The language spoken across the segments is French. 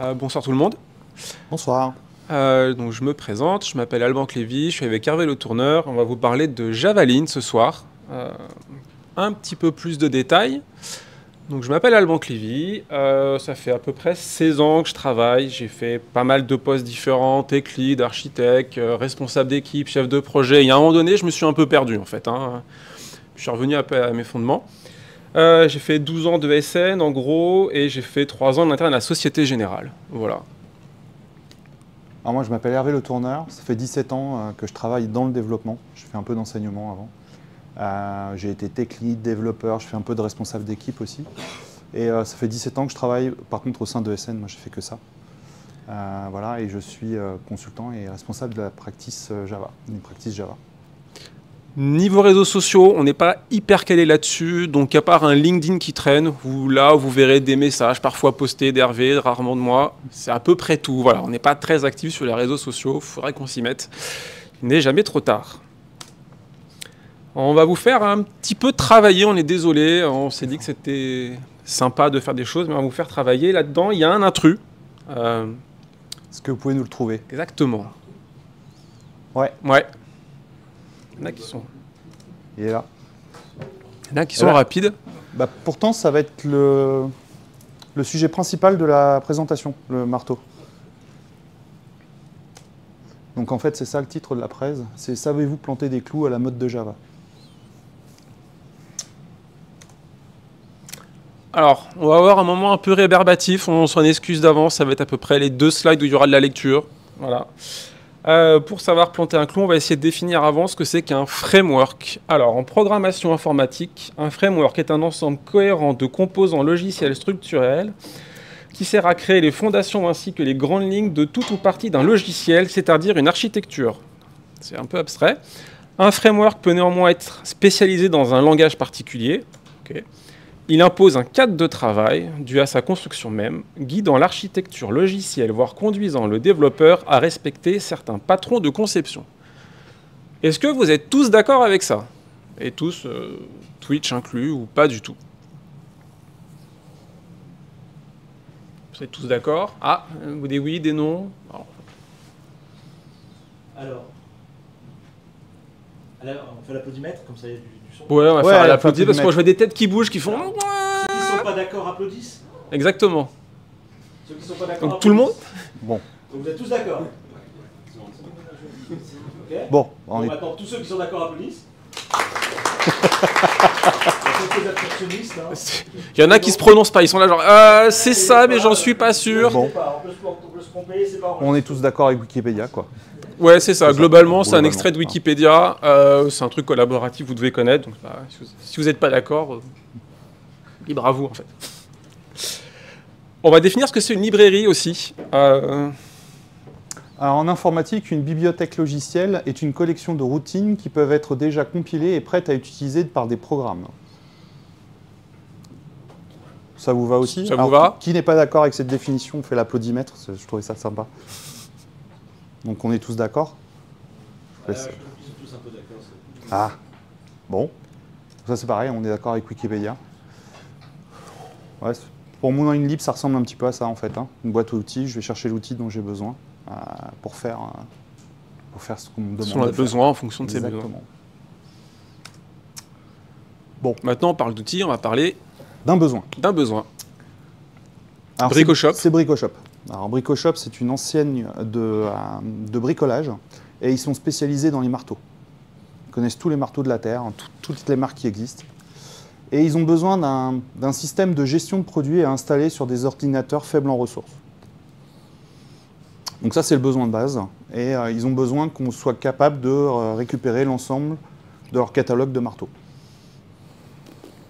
Bonsoir tout le monde. Bonsoir. Donc je me présente, je m'appelle Alban Clévy, je suis avec Hervé Le Tourneur. On va vous parler de Javaline ce soir. Un petit peu plus de détails. Donc je m'appelle Alban Clévy, ça fait à peu près 16 ans que je travaille. J'ai fait pas mal de postes différents, tech lead, architecte, responsable d'équipe, chef de projet. Il y a un moment donné, je me suis un peu perdu en fait. Je suis revenu un peu à mes fondements. J'ai fait 12 ans de SN en gros et j'ai fait 3 ans de l'interne à la Société Générale. Voilà. Alors moi je m'appelle Hervé Le Tourneur, ça fait 17 ans que je travaille dans le développement. Je fais un peu d'enseignement avant. J'ai été tech lead, développeur, je fais un peu de responsable d'équipe aussi. Et ça fait 17 ans que je travaille par contre au sein de SN, moi je fais que ça. Voilà, et je suis consultant et responsable de la practice Java, une practice Java. Niveau réseaux sociaux, on n'est pas hyper calé là-dessus, donc à part un LinkedIn qui traîne, où là vous verrez des messages parfois postés d'Hervé, rarement de moi, c'est à peu près tout. Voilà, on n'est pas très actif sur les réseaux sociaux, il faudrait qu'on s'y mette. Il n'est jamais trop tard. On va vous faire un petit peu travailler, on est désolé, on s'est dit que c'était sympa de faire des choses, mais on va vous faire travailler. Là-dedans, il y a un intrus. Est-ce que vous pouvez nous le trouver? Exactement. Ouais. Ouais. Il y en a qui sont... Il est là. Il y en a qui sont rapides. Bah, pourtant, ça va être le sujet principal de la présentation, le marteau. Donc en fait, c'est ça le titre de la presse, c'est « Savez-vous planter des clous à la mode de Java ?» Alors, on va avoir un moment un peu rébarbatif, on s'en excuse d'avance, ça va être à peu près les 2 slides où il y aura de la lecture. Voilà. Pour savoir planter un clou, on va essayer de définir avant ce que c'est qu'un framework. Alors, en programmation informatique, un framework est un ensemble cohérent de composants logiciels structurels qui sert à créer les fondations ainsi que les grandes lignes de toute ou partie d'un logiciel, c'est-à-dire une architecture. C'est un peu abstrait. Un framework peut néanmoins être spécialisé dans un langage particulier. Okay. Il impose un cadre de travail dû à sa construction même, guidant l'architecture logicielle, voire conduisant le développeur à respecter certains patrons de conception. Est-ce que vous êtes tous d'accord avec ça? Et tous, Twitch inclus, ou pas du tout? Vous êtes tous d'accord? Ah, des oui, des non? Alors, on fait l'applaudimètre, comme ça il y a du son. Ouais, on va faire l'applaudimètre parce que moi je vois des têtes qui bougent, qui font... Ceux qui ne sont pas d'accord applaudissent. Exactement. Ceux qui ne sont pas d'accord Donc tout le monde? Bon. Donc vous êtes tous d'accord. Okay. Bon, maintenant tous ceux qui sont d'accord applaudissent. Il y en a qui se prononcent pas, ils sont là genre c'est ça mais j'en suis pas sûr. Bon. On peut se tromper, c'est pas... On est tous d'accord avec Wikipédia, quoi. Ouais, c'est ça. Globalement, c'est un extrait de Wikipédia. C'est un truc collaboratif, vous devez connaître. Donc, si vous n'êtes pas d'accord, libre à vous, en fait. On va définir ce que c'est une librairie aussi. Alors, en informatique, une bibliothèque logicielle est une collection de routines qui peuvent être déjà compilées et prêtes à être utilisées par des programmes. Ça vous va aussi? Ça vous va? Qui n'est pas d'accord avec cette définition? On fait l'applaudimètre, je trouvais ça sympa. Donc on est tous d'accord? Je trouve qu'ils sont tous un peu d'accord. Ah, bon. Ça c'est pareil, on est d'accord avec Wikipédia. Ouais, pour moi, une lib, ça ressemble un petit peu à ça en fait. Hein. Une boîte à outils, je vais chercher l'outil dont j'ai besoin pour faire ce qu'on me demande. Si on a besoin en fonction de ses besoins. Exactement. Bon, maintenant on parle d'outils, on va parler d'un besoin. D'un besoin. Alors, Bricoshop. C'est Bricoshop. Alors Bricoshop, c'est une enseigne de bricolage et ils sont spécialisés dans les marteaux. Ils connaissent tous les marteaux de la Terre, toutes les marques qui existent. Et ils ont besoin d'un système de gestion de produits à installer sur des ordinateurs faibles en ressources. Donc ça, c'est le besoin de base. Et ils ont besoin qu'on soit capable de récupérer l'ensemble de leur catalogue de marteaux.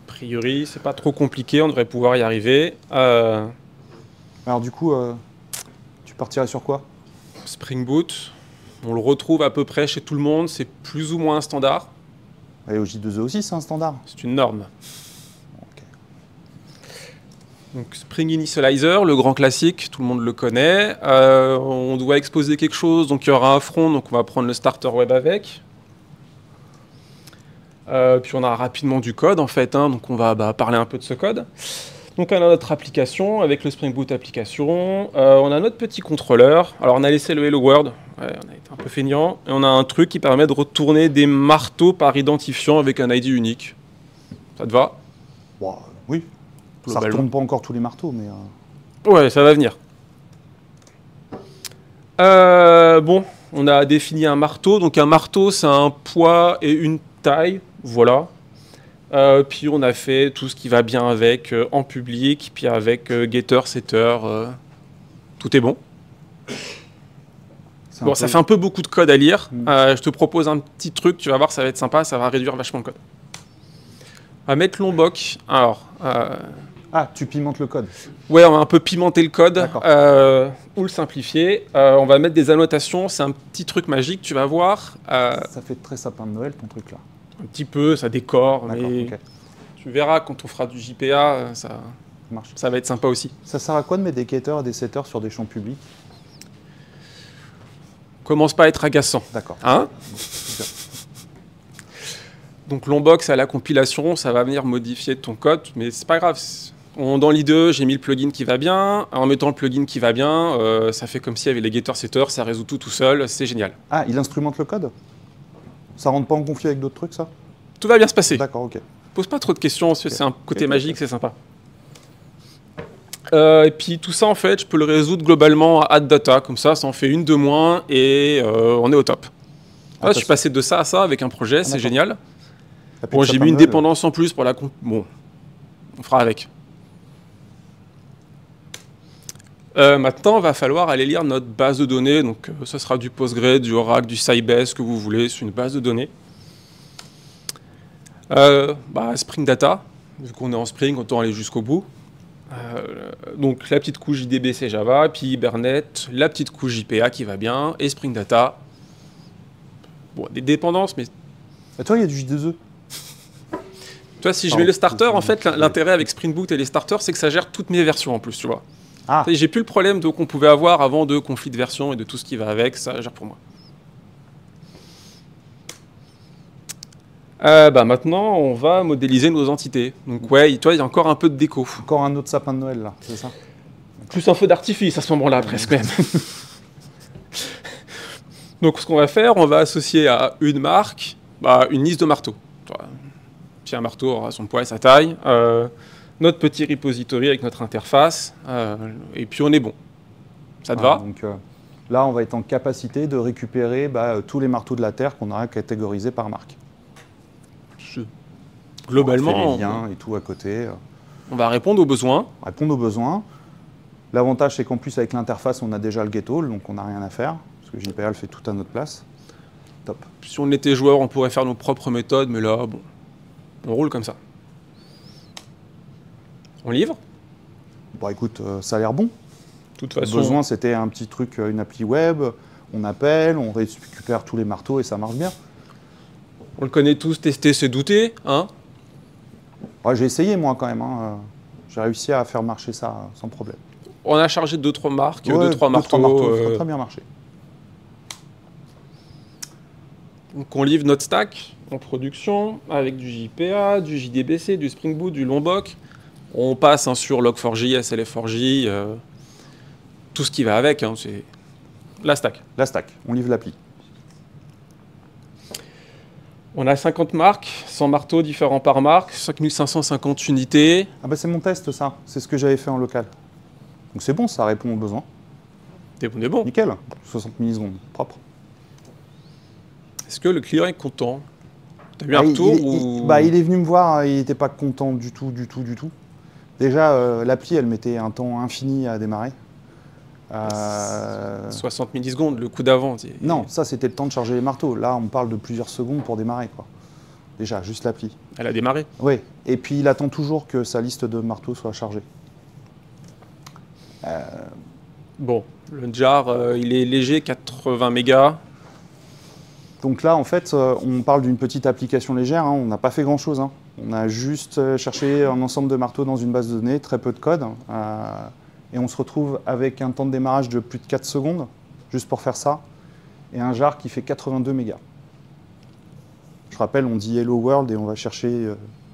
A priori, c'est pas trop compliqué, on devrait pouvoir y arriver. Alors du coup, tu partirais sur quoi? Spring Boot, on le retrouve à peu près chez tout le monde, c'est plus ou moins un standard. Et au J2E aussi, c'est un standard? C'est une norme. Okay. Donc Spring Initializer, le grand classique, tout le monde le connaît. On doit exposer quelque chose, donc il y aura un front, donc on va prendre le starter web avec. Puis on a rapidement du code en fait, hein, donc on va parler un peu de ce code. Donc on a notre application avec le Spring Boot application. On a notre petit contrôleur. Alors on a laissé le Hello World. Ouais, on a été un peu feignant. Et on a un truc qui permet de retourner des marteaux par identifiant avec un ID unique. Ça te va? Bon, oui. Ça Globalement. retourne pas encore tous les marteaux, mais... Ouais, ça va venir. Bon, on a défini un marteau. Donc un marteau, c'est un poids et une taille. Voilà. Puis on a fait tout ce qui va bien avec en public, puis avec getter, setter. Tout est bon. c'est Bon, un ça peu- fait un peu beaucoup de code à lire. Mm. Je te propose un petit truc, tu vas voir, ça va être sympa, ça va réduire vachement le code. On va mettre Lombok. Alors, Ah, tu pimentes le code. ouais, on va un peu pimenter le code D'accord. ou le simplifier. On va mettre des annotations, c'est un petit truc magique, tu vas voir. Ça fait très sapin de Noël, ton truc, là. Un petit peu, ça décore, D'accord, mais ok. tu verras quand on fera du JPA, Ça marche. ça va être sympa aussi. Ça sert à quoi de mettre des getters et des setters sur des champs publics? Commence pas à être agaçant. D'accord. Hein? Super. Donc Lombok, à la compilation, ça va venir modifier ton code, mais c'est pas grave. Dans l'IDE, j'ai mis le plugin qui va bien. En mettant le plugin qui va bien, ça fait comme si avec les getters setters, ça résout tout seul, c'est génial. Ah, il instrumente le code? Ça rentre pas en conflit avec d'autres trucs, ça? Tout va bien se passer. D'accord, ok. Pose pas trop de questions, c'est un côté Ok, magique, ok. c'est sympa. Et puis tout ça, en fait, je peux le résoudre globalement à add data, comme ça en fait une de moins et on est au top. Voilà, je suis passé de ça à ça avec un projet, c'est d'accord. génial. Ça fait Bon, de j'ai sapin mis de une Noël. dépendance en plus pour la comp. Bon, on fera avec. Maintenant, il va falloir aller lire notre base de données. Donc, ce sera du Postgre, du Oracle, du Sybase, que vous voulez, sur une base de données. Spring Data, vu qu'on est en Spring, autant aller jusqu'au bout. Donc, la petite couche JDBC Java, puis Hibernate, la petite couche JPA qui va bien, et Spring Data. Bon, des dépendances, mais Ah, toi, il y a du J2E. tu vois, si je Pardon. mets le starter, en fait, l'intérêt avec Spring Boot et les starters, c'est que ça gère toutes mes versions en plus, tu vois. Ah, J'ai plus le problème qu'on pouvait avoir avant de conflit de version et de tout ce qui va avec, ça gère pour moi. Maintenant, on va modéliser nos entités. Donc ouais, toi, il y a encore un peu de déco. encore un autre sapin de Noël, là, c'est ça? Plus un feu d'artifice à ce moment-là, presque même. Donc ce qu'on va faire, on va associer à une marque une liste de marteaux. Puis un marteau aura son poids et sa taille. Notre petit repository avec notre interface. Et puis on est bon. Ça te va? Donc là, on va être en capacité de récupérer tous les marteaux de la Terre qu'on aura catégorisés par marque. Globalement, On fait les liens et tout à côté. on va répondre aux besoins. Répondre aux besoins. L'avantage, c'est qu'en plus, avec l'interface, on a déjà le get-all, donc on n'a rien à faire, parce que JPA le fait tout à notre place. Top. Si on était joueur, on pourrait faire nos propres méthodes, mais là, bon, on roule comme ça. On livre? Bon, écoute, ça a l'air bon. De toute Le façon, besoin, c'était un petit truc, une appli web, on appelle, on récupère tous les marteaux et ça marche bien. on le connaît tous, tester, se douter, hein? Ouais, j'ai essayé, moi, quand même. Hein. J'ai réussi à faire marcher ça sans problème. On a chargé 2-3 marques, Ouais, 2-3 marteaux. ça a très bien marché. Donc on livre notre stack en production avec du JPA, du JDBC, du Spring Boot, du Lombok. On passe sur Log4j, SLF4j, tout ce qui va avec, hein, c'est la stack. La stack, on livre l'appli. On a 50 marques, 100 marteaux différents par marque, 5550 unités. Ah bah c'est mon test, ça. C'est ce que j'avais fait en local. Donc c'est bon, ça répond aux besoins. On est bon. Nickel. 60 millisecondes, propre. Est-ce que le client est content? T'as eu un retour ou... il est venu me voir, il n'était pas content du tout. Déjà, l'appli, elle mettait un temps infini à démarrer. 60 millisecondes, le coup d'avant. Non, ça c'était le temps de charger les marteaux. Là, on parle de plusieurs secondes pour démarrer, quoi. Déjà, juste l'appli. Elle a démarré. Oui, et puis il attend toujours que sa liste de marteaux soit chargée. Bon, le jar, il est léger, 80 mégas. Donc là, en fait, on parle d'une petite application légère, hein. On n'a pas fait grand-chose, hein. On a juste cherché un ensemble de marteaux dans une base de données, très peu de code, et on se retrouve avec un temps de démarrage de plus de 4 secondes, juste pour faire ça, et un jar qui fait 82 mégas. Je rappelle, on dit Hello World et on va chercher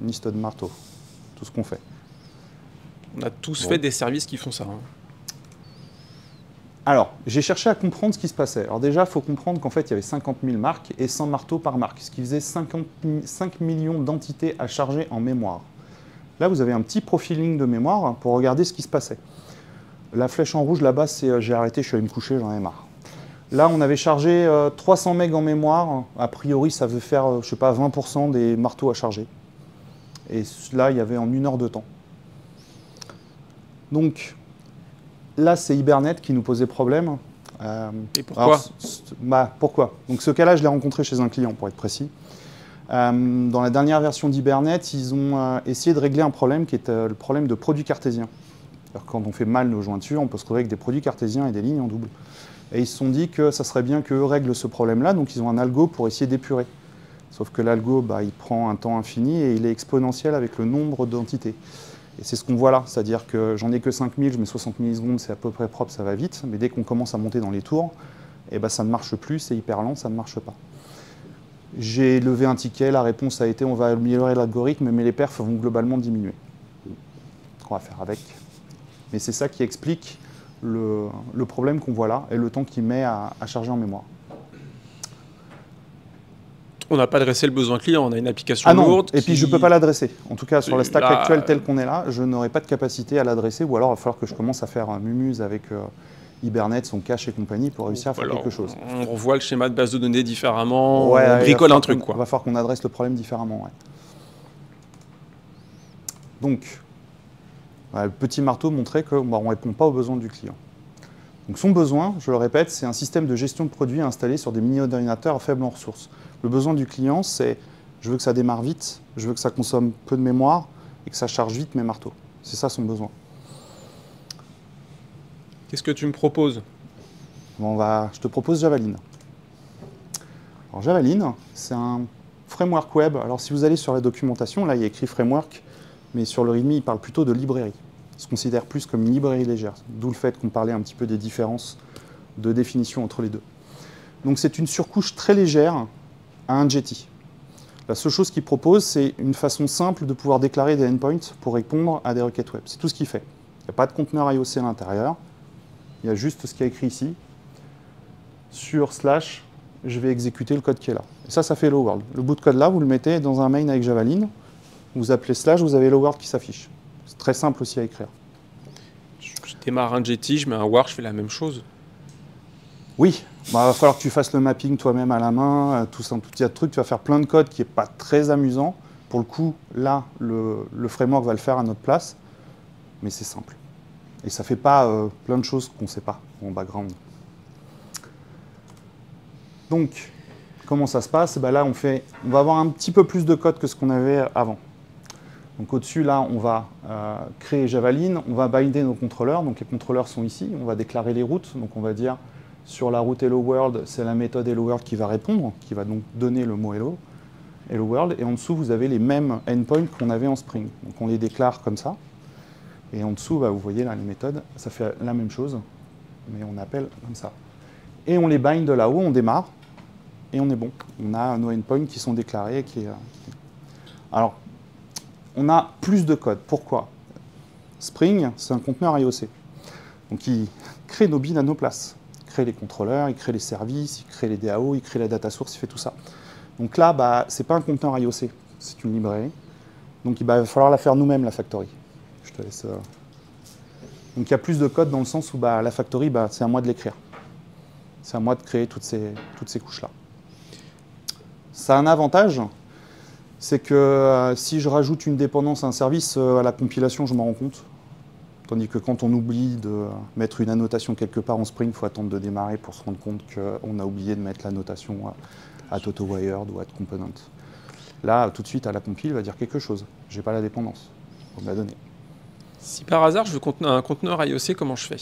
une liste de marteaux, tout ce qu'on fait. On a tous Bon. fait des services qui font ça. Hein. Alors, j'ai cherché à comprendre ce qui se passait. Alors déjà, il faut comprendre qu'en fait, il y avait 50 000 marques et 100 marteaux par marque, ce qui faisait 5 millions d'entités à charger en mémoire. Là, vous avez un petit profiling de mémoire pour regarder ce qui se passait. La flèche en rouge, là-bas, c'est j'ai arrêté, je suis allé me coucher, j'en ai marre. Là, on avait chargé 300 MB en mémoire. A priori, ça veut faire, je sais pas, 20% des marteaux à charger. Et là, il y avait en 1 heure de temps. Donc, là, c'est Hibernate qui nous posait problème. Et pourquoi? Pourquoi? Donc, ce cas-là, je l'ai rencontré chez un client, pour être précis. Dans la dernière version d'Hibernate, ils ont essayé de régler un problème qui est le problème de produits cartésiens. Quand on fait mal nos jointures, on peut se retrouver avec des produits cartésiens et des lignes en double. Et ils se sont dit que ça serait bien qu'eux règlent ce problème-là, donc ils ont un algo pour essayer d'épurer. Sauf que l'algo, il prend un temps infini et il est exponentiel avec le nombre d'entités. Et c'est ce qu'on voit là, c'est-à-dire que j'en ai que 5000, je mets 60 millisecondes, c'est à peu près propre, ça va vite, mais dès qu'on commence à monter dans les tours, ça ne marche plus, c'est hyper lent, ça ne marche pas. J'ai levé un ticket, la réponse a été on va améliorer l'algorithme, mais les perfs vont globalement diminuer. On va faire avec. Mais c'est ça qui explique le problème qu'on voit là et le temps qu'il met à charger en mémoire. On n'a pas adressé le besoin client, on a une application lourde. Et puis je ne peux pas l'adresser. En tout cas, sur la stack Là, actuelle telle qu'on est là, je n'aurai pas de capacité à l'adresser, ou alors il va falloir que je commence à faire un mumuse avec Hibernate, son cache et compagnie pour réussir à faire quelque chose. On revoit le schéma de base de données différemment, Ouais, on bricole un truc. Il va falloir qu'on adresse le problème différemment. Ouais. Donc, le petit marteau montrait qu'on ne répond pas aux besoins du client. Donc son besoin, je le répète, c'est un système de gestion de produits installé sur des mini-ordinateurs faibles en ressources. Le besoin du client, c'est je veux que ça démarre vite, je veux que ça consomme peu de mémoire et que ça charge vite mes marteaux. C'est ça son besoin. Qu'est-ce que tu me proposes? Je te propose Javaline. Alors Javaline, c'est un framework web. Alors si vous allez sur la documentation, là il y a écrit framework, mais sur le README, il parle plutôt de librairie. Il se considère plus comme une librairie légère, d'où le fait qu'on parlait un petit peu des différences de définition entre les deux. Donc c'est une surcouche très légère à un Jetty. La seule chose qu'il propose, c'est une façon simple de pouvoir déclarer des endpoints pour répondre à des requêtes web. C'est tout ce qu'il fait. Il n'y a pas de conteneur IOC à l'intérieur. Il y a juste ce qu'il y a écrit ici. Sur slash, je vais exécuter le code qui est là. Et ça fait Hello World. Le bout de code là, vous le mettez dans un main avec Javaline. Vous appelez slash, vous avez Hello World qui s'affiche. C'est très simple aussi à écrire. Je démarre un Jetty, je mets un war, je fais la même chose. Oui, il va falloir que tu fasses le mapping toi-même à la main, tout ça, tout un truc. Tu vas faire plein de code qui n'est pas très amusant. Pour le coup, là, le framework va le faire à notre place, mais c'est simple. Et ça ne fait pas plein de choses qu'on ne sait pas en background. Donc, comment ça se passe? Là, on va avoir un petit peu plus de code que ce qu'on avait avant. Donc au-dessus, là, on va créer Javaline, on va binder nos contrôleurs. Donc les contrôleurs sont ici, on va déclarer les routes. Donc on va dire, sur la route Hello World, c'est la méthode Hello World qui va répondre, qui va donc donner le mot Hello World. Et en dessous, vous avez les mêmes endpoints qu'on avait en Spring. Donc on les déclare comme ça. Et en dessous, vous voyez là, les méthodes, ça fait la même chose, mais on appelle comme ça. Et on les bind de là-haut, on démarre, et on est bon. On a nos endpoints qui sont déclarés. Alors, on a plus de code. Pourquoi? Spring, c'est un conteneur IOC. Donc il crée nos billes à nos places. Il crée les contrôleurs, il crée les services, il crée les DAO, il crée la data source, il fait tout ça. Donc là, ce n'est pas un conteneur IOC, c'est une librairie. Donc il va falloir la faire nous-mêmes, la factory. Je te laisse. Donc il y a plus de code dans le sens où la factory, c'est à moi de l'écrire. C'est à moi de créer toutes ces couches-là. Ça a un avantage, c'est que si je rajoute une dépendance à un service, à la compilation, je m'en rends compte. Tandis que quand on oublie de mettre une annotation quelque part en Spring, il faut attendre de démarrer pour se rendre compte qu'on a oublié de mettre l'annotation à AutoWired ou à component. Là, tout de suite, à la compile, il va dire quelque chose. Je n'ai pas la dépendance. On me l'a donné. Si par hasard, je veux un conteneur IOC, comment je fais?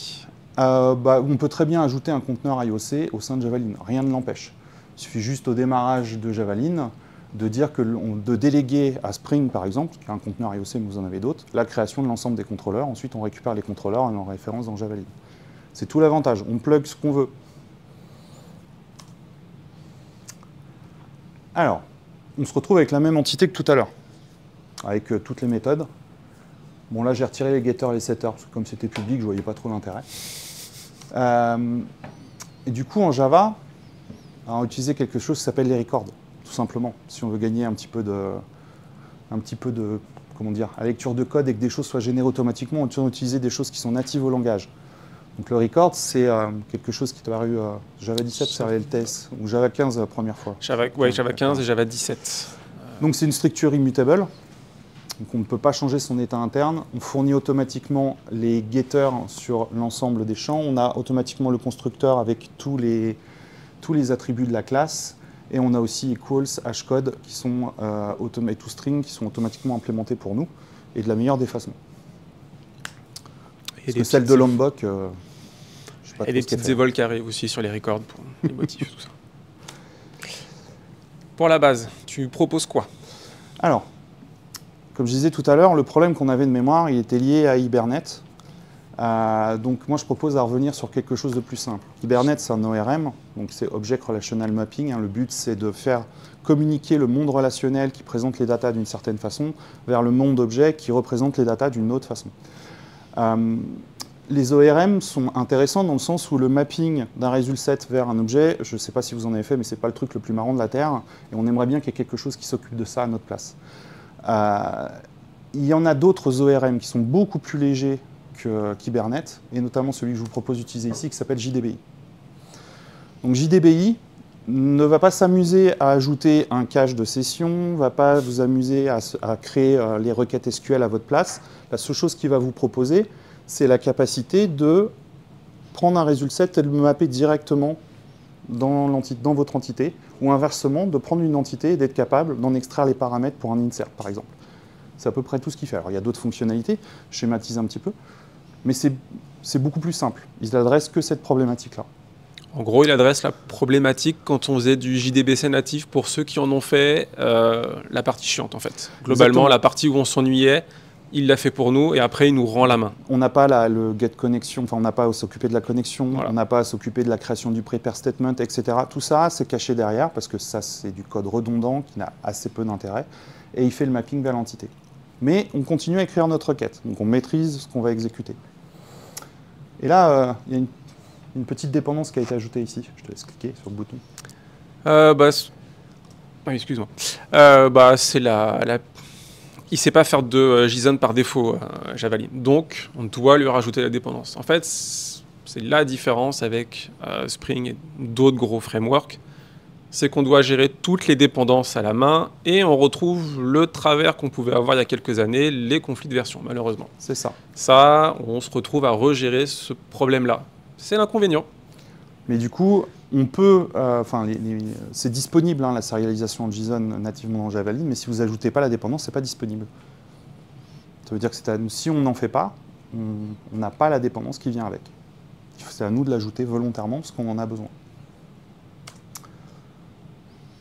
On peut très bien ajouter un conteneur IOC au sein de Javaline. Rien ne l'empêche. Il suffit juste au démarrage de Javaline de dire de déléguer à Spring, par exemple, qui est un conteneur IOC, mais vous en avez d'autres, la création de l'ensemble des contrôleurs. Ensuite, on récupère les contrôleurs et on en référence dans Javaline. C'est tout l'avantage. On plug ce qu'on veut. Alors, on se retrouve avec la même entité que tout à l'heure, avec toutes les méthodes. Bon, là, j'ai retiré les getters et les setters, parce que comme c'était public, je ne voyais pas trop l'intérêt. Et du coup, en Java, on a utilisé quelque chose qui s'appelle les records, tout simplement, si on veut gagner un petit peu de comment dire, la lecture de code et que des choses soient générées automatiquement, on a utilisé des choses qui sont natives au langage. Donc le record, c'est quelque chose qui est apparu Java 17 sur la LTS, ou Java 15 la première fois. Java 15 et Java 17. Donc c'est une structure immutable, donc on ne peut pas changer son état interne. On fournit automatiquement les getters sur l'ensemble des champs. On a automatiquement le constructeur avec tous les attributs de la classe. Et on a aussi equals, hashcode qui sont et toString qui sont automatiquement implémentés pour nous et de la meilleure des façons. Parce que celle de Lombok, je sais pas. Et des petites évols qui arrivent aussi sur les records pour les motifs, tout ça. Pour la base, tu proposes quoi? Alors, comme je disais tout à l'heure, le problème qu'on avait de mémoire, il était lié à Hibernate. Donc moi, je propose à revenir sur quelque chose de plus simple. Hibernate, c'est un ORM, donc c'est Object Relational Mapping. Hein. Le but, c'est de faire communiquer le monde relationnel qui présente les datas d'une certaine façon vers le monde objet qui représente les datas d'une autre façon. Les ORM sont intéressants dans le sens où le mapping d'un résultat vers un objet, je ne sais pas si vous en avez fait, mais ce n'est pas le truc le plus marrant de la Terre, et on aimerait bien qu'il y ait quelque chose qui s'occupe de ça à notre place. Il y en a d'autres ORM qui sont beaucoup plus légers qu'Hibernate, et notamment celui que je vous propose d'utiliser ici, qui s'appelle JDBI. Donc JDBI ne va pas s'amuser à ajouter un cache de session, ne va pas vous amuser à créer les requêtes SQL à votre place. La seule chose qu'il va vous proposer, c'est la capacité de prendre un résultat et de le mapper directement dans votre entité, ou inversement, de prendre une entité et d'être capable d'en extraire les paramètres pour un insert, par exemple. C'est à peu près tout ce qu'il fait. Alors, il y a d'autres fonctionnalités, je schématise un petit peu, mais c'est beaucoup plus simple. Il n'adresse que cette problématique-là. En gros, il adresse la problématique quand on faisait du JDBC natif pour ceux qui en ont fait la partie chiante, en fait. Globalement, exactement. La partie où on s'ennuyait, il l'a fait pour nous et après, il nous rend la main. On n'a pas le get connection, enfin, on n'a pas à s'occuper de la connexion, voilà. On n'a pas à s'occuper de la création du prepare statement, etc. Tout ça, c'est caché derrière parce que ça, c'est du code redondant qui n'a assez peu d'intérêt et il fait le mapping vers l'entité. Mais on continue à écrire notre requête, donc on maîtrise ce qu'on va exécuter. Et là, il y a une petite dépendance qui a été ajoutée ici. Je te laisse cliquer sur le bouton. Excuse-moi. C'est il ne sait pas faire de JSON par défaut, Javelin. Donc, on doit lui rajouter la dépendance. En fait, c'est la différence avec Spring et d'autres gros frameworks. C'est qu'on doit gérer toutes les dépendances à la main et on retrouve le travers qu'on pouvait avoir il y a quelques années, les conflits de version, malheureusement. C'est ça. Ça, on se retrouve à regérer ce problème-là. C'est l'inconvénient. Mais du coup, on peut, c'est disponible, hein, la sérialisation en JSON nativement dans Javelin, mais si vous n'ajoutez pas la dépendance, ce n'est pas disponible. Ça veut dire que si on n'en fait pas, on n'a pas la dépendance qui vient avec. C'est à nous de l'ajouter volontairement parce qu'on en a besoin.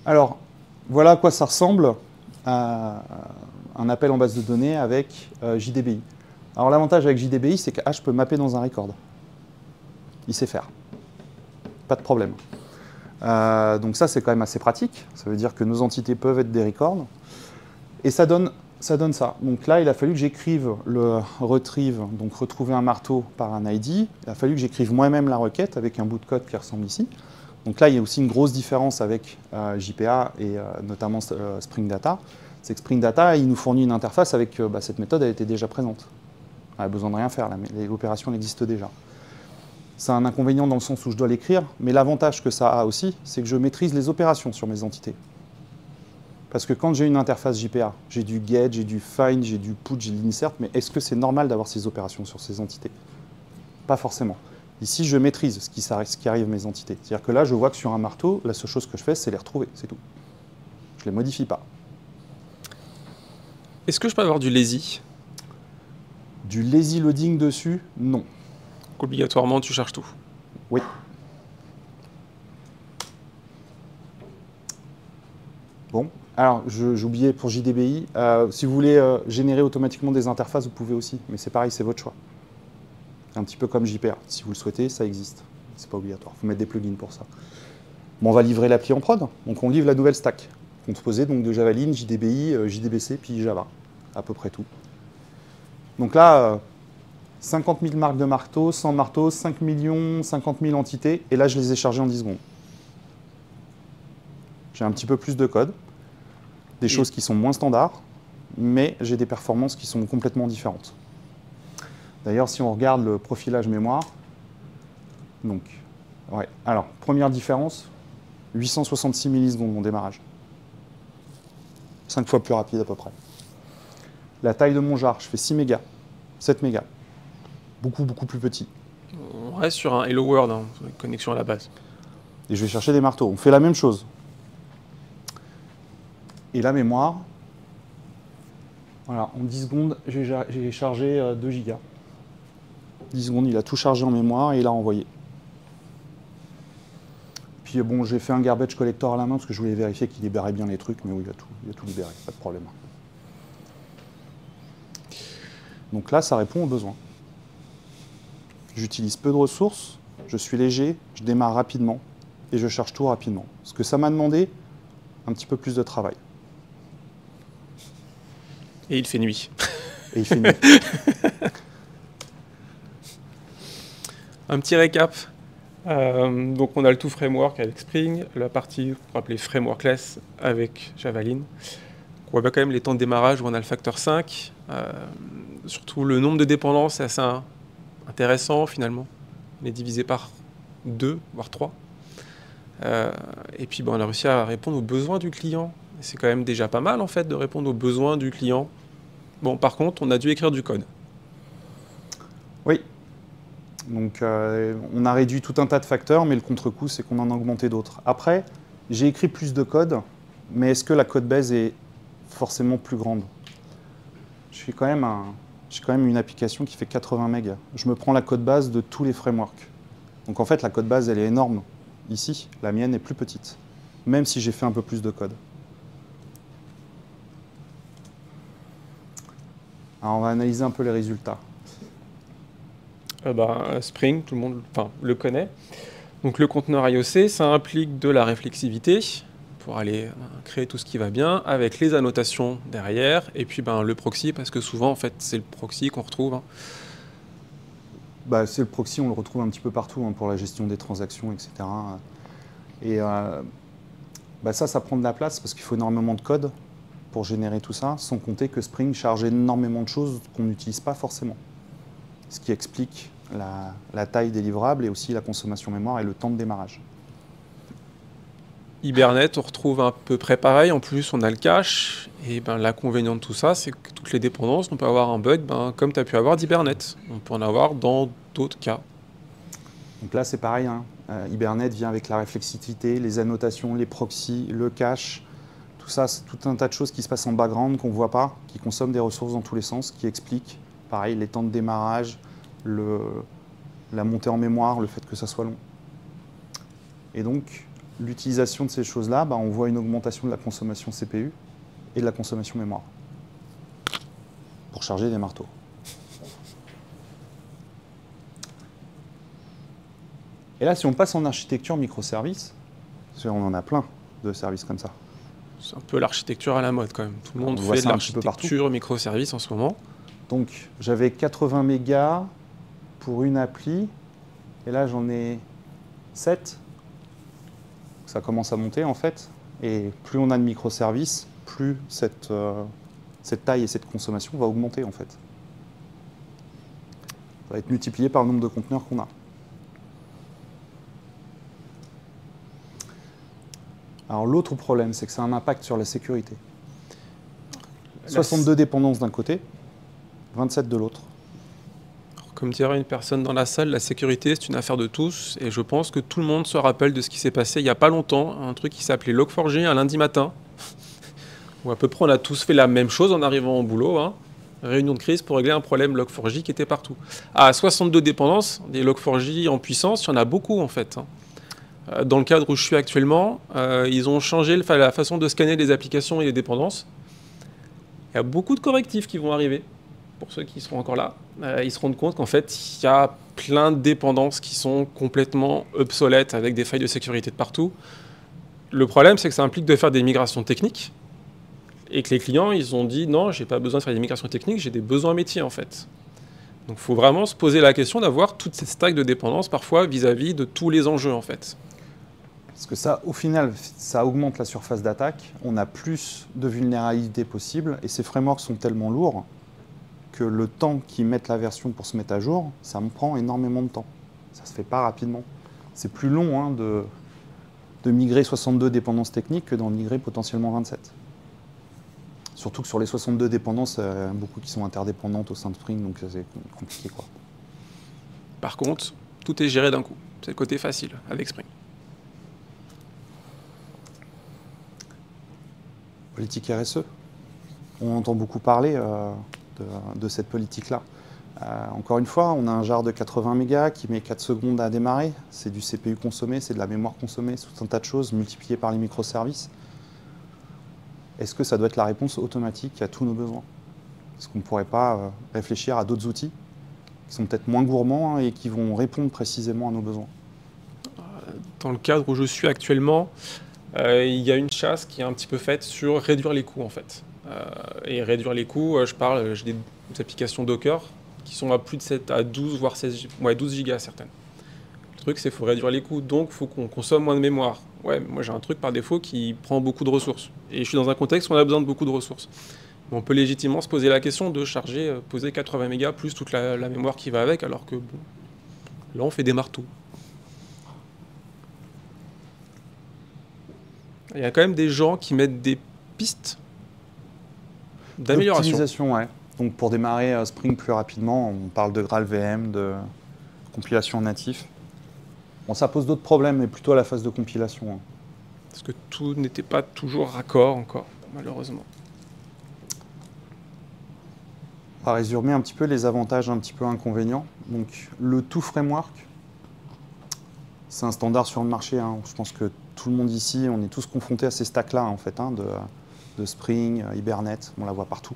Alors, voilà à quoi ça ressemble à un appel en base de données avec JDBI. Alors l'avantage avec JDBI, c'est que je peux mapper dans un record. Il sait faire. Pas de problème. Donc ça, c'est quand même assez pratique. Ça veut dire que nos entités peuvent être des records. Et ça donne ça. Donc là, il a fallu que j'écrive le retrieve, donc retrouver un marteau par un ID. Il a fallu que j'écrive moi-même la requête avec un bout de code qui ressemble ici. Donc là, il y a aussi une grosse différence avec JPA et notamment Spring Data. C'est que Spring Data, il nous fournit une interface avec cette méthode, elle était déjà présente. On n'a besoin de rien faire, l'opération existe déjà. C'est un inconvénient dans le sens où je dois l'écrire, mais l'avantage que ça a aussi, c'est que je maîtrise les opérations sur mes entités. Parce que quand j'ai une interface JPA, j'ai du get, j'ai du find, j'ai du put, j'ai de l'insert, mais est-ce que c'est normal d'avoir ces opérations sur ces entités? Pas forcément. Ici, je maîtrise ce qui arrive à mes entités. C'est-à-dire que là, je vois que sur un marteau, la seule chose que je fais, c'est les retrouver, c'est tout. Je ne les modifie pas. Est-ce que je peux avoir du lazy? Du lazy loading dessus? Non. Obligatoirement, tu cherches tout? Oui. Bon, alors j'ai oublié pour JDBI, si vous voulez générer automatiquement des interfaces, vous pouvez aussi, mais c'est pareil, c'est votre choix. Un petit peu comme JPA. Si vous le souhaitez, ça existe. C'est pas obligatoire. Il faut mettre des plugins pour ça. Bon, on va livrer l'appli en prod. Donc on livre la nouvelle stack, composée donc de Javelin, JDBI, JDBC, puis Java. À peu près tout. Donc là, 50 000 marques de marteaux, 100 marteaux, 5 millions, 50 000 entités, et là je les ai chargés en 10 secondes. J'ai un petit peu plus de code, des choses qui sont moins standards, mais j'ai des performances qui sont complètement différentes. D'ailleurs, si on regarde le profilage mémoire, donc, ouais, alors, première différence, 866 millisecondes mon démarrage. 5 fois plus rapide à peu près. La taille de mon jar, je fais 6 mégas, 7 mégas. Beaucoup, beaucoup plus petit. On reste sur un Hello World, hein, connexion à la base. Et je vais chercher des marteaux. On fait la même chose. Et la mémoire, voilà, en 10 secondes, j'ai chargé 2 gigas. 10 secondes, il a tout chargé en mémoire et il a envoyé. Puis bon, j'ai fait un garbage collector à la main parce que je voulais vérifier qu'il libérait bien les trucs, mais oui, il a tout libéré, pas de problème. Donc là, ça répond aux besoins. J'utilise peu de ressources, je suis léger, je démarre rapidement et je charge tout rapidement. Ce que ça m'a demandé, un petit peu plus de travail. Et il fait nuit. Et il fait nuit. Un petit récap. Donc on a le tout framework avec Spring, la partie qu'on va appeler frameworkless avec Javelin. On voit quand même les temps de démarrage où on a le facteur 5. Surtout le nombre de dépendances est assez intéressant finalement. On est divisé par 2, voire 3. Et puis on a réussi à répondre aux besoins du client. C'est quand même déjà pas mal en fait de répondre aux besoins du client. Bon, par contre, on a dû écrire du code. Oui. Donc on a réduit tout un tas de facteurs, mais le contre-coup, c'est qu'on en a augmenté d'autres. Après, j'ai écrit plus de code, mais est-ce que la code base est forcément plus grande? J'ai quand même une application qui fait 80 mégas. Je me prends la code base de tous les frameworks. Donc en fait, la code base, elle est énorme. Ici, la mienne est plus petite, même si j'ai fait un peu plus de code. Alors on va analyser un peu les résultats. Spring, tout le monde le connaît. Donc le conteneur IOC, ça implique de la réflexivité pour aller créer tout ce qui va bien, avec les annotations derrière, et puis le proxy, parce que souvent, en fait, c'est le proxy qu'on retrouve. C'est le proxy, on le retrouve un petit peu partout pour la gestion des transactions, etc. Et ça prend de la place parce qu'il faut énormément de code pour générer tout ça, sans compter que Spring charge énormément de choses qu'on n'utilise pas forcément. Ce qui explique la taille des livrables et aussi la consommation mémoire et le temps de démarrage. Hibernate, on retrouve à peu près pareil. En plus, on a le cache. Et l'inconvénient de tout ça, c'est que toutes les dépendances, on peut avoir un bug comme tu as pu avoir d'Hibernate. On peut en avoir dans d'autres cas. Donc là, c'est pareil. Hibernate vient avec la réflexivité, les annotations, les proxys, le cache. Tout ça, c'est tout un tas de choses qui se passent en background, qu'on ne voit pas, qui consomment des ressources dans tous les sens, qui expliquent, pareil, les temps de démarrage, la montée en mémoire, le fait que ça soit long. Et donc, l'utilisation de ces choses-là, on voit une augmentation de la consommation CPU et de la consommation mémoire pour charger des marteaux. Et là, si on passe en architecture microservices, parce qu'on en a plein de services comme ça. C'est un peu l'architecture à la mode quand même. Tout le monde fait de l'architecture microservices en ce moment. Donc, j'avais 80 mégas pour une appli, et là, j'en ai 7. Ça commence à monter en fait, et plus on a de microservices, plus cette taille et cette consommation va augmenter en fait. Ça va être multiplié par le nombre de conteneurs qu'on a. Alors l'autre problème, c'est que ça a un impact sur la sécurité. 62 dépendances d'un côté, 27 de l'autre. Comme dirait une personne dans la salle, la sécurité, c'est une affaire de tous. Et je pense que tout le monde se rappelle de ce qui s'est passé il n'y a pas longtemps. Un truc qui s'appelait Log4j un lundi matin. Où à peu près on a tous fait la même chose en arrivant au boulot. Réunion de crise pour régler un problème Log4j qui était partout. À 62 dépendances, des Log4j en puissance, il y en a beaucoup en fait. Dans le cadre où je suis actuellement, ils ont changé la façon de scanner les applications et les dépendances. Il y a beaucoup de correctifs qui vont arriver. Pour ceux qui seront encore là, ils se rendent compte qu'en fait, il y a plein de dépendances qui sont complètement obsolètes avec des failles de sécurité de partout. Le problème, c'est que ça implique de faire des migrations techniques. et que les clients, ils ont dit non, j'ai pas besoin de faire des migrations techniques, j'ai des besoins métiers en fait. Donc il faut vraiment se poser la question d'avoir toute cette stack de dépendance parfois vis-à-vis de tous les enjeux en fait. Parce que ça, au final, ça augmente la surface d'attaque, on a plus de vulnérabilités possibles, et ces frameworks sont tellement lourds que le temps qu'ils mettent la version pour se mettre à jour, ça me prend énormément de temps. Ça se fait pas rapidement. C'est plus long hein, de migrer 62 dépendances techniques que d'en migrer potentiellement 27. Surtout que sur les 62 dépendances, il y en a beaucoup qui sont interdépendantes au sein de Spring, donc c'est compliqué, quoi. Par contre, tout est géré d'un coup. C'est le côté facile avec Spring. Politique RSE. On entend beaucoup parler de cette politique-là. Encore une fois, on a un jar de 80 mégas qui met 4 secondes à démarrer. C'est du CPU consommé, c'est de la mémoire consommée, c'est tout un tas de choses multipliées par les microservices. Est-ce que ça doit être la réponse automatique à tous nos besoins? Est-ce qu'on ne pourrait pas réfléchir à d'autres outils qui sont peut-être moins gourmands et qui vont répondre précisément à nos besoins? Dans le cadre où je suis actuellement, il y a une chasse qui est un petit peu faite sur réduire les coûts en fait. Et réduire les coûts, j'ai des applications Docker qui sont à plus de 7 à 12 voire 16, 12 gigas certaines. Le truc c'est qu'il faut réduire les coûts, donc il faut qu'on consomme moins de mémoire. Ouais, moi j'ai un truc par défaut qui prend beaucoup de ressources. Et je suis dans un contexte où on a besoin de beaucoup de ressources. Mais on peut légitimement se poser la question de charger, poser 80 mégas plus toute la mémoire qui va avec, alors que bon, là on fait des marteaux. Il y a quand même des gens qui mettent des pistes d'amélioration. D'optimisation, ouais. Donc pour démarrer Spring plus rapidement, on parle de GraalVM, de compilation natif. Bon, ça pose d'autres problèmes, mais plutôt à la phase de compilation. Hein. Parce que tout n'était pas toujours raccord encore, malheureusement. On va résumer un petit peu les avantages, un petit peu inconvénients. Donc le tout framework, c'est un standard sur le marché. Hein. Je pense que tout le monde ici, on est tous confrontés à ces stacks-là, en fait, hein, de Spring, Hibernate, on la voit partout.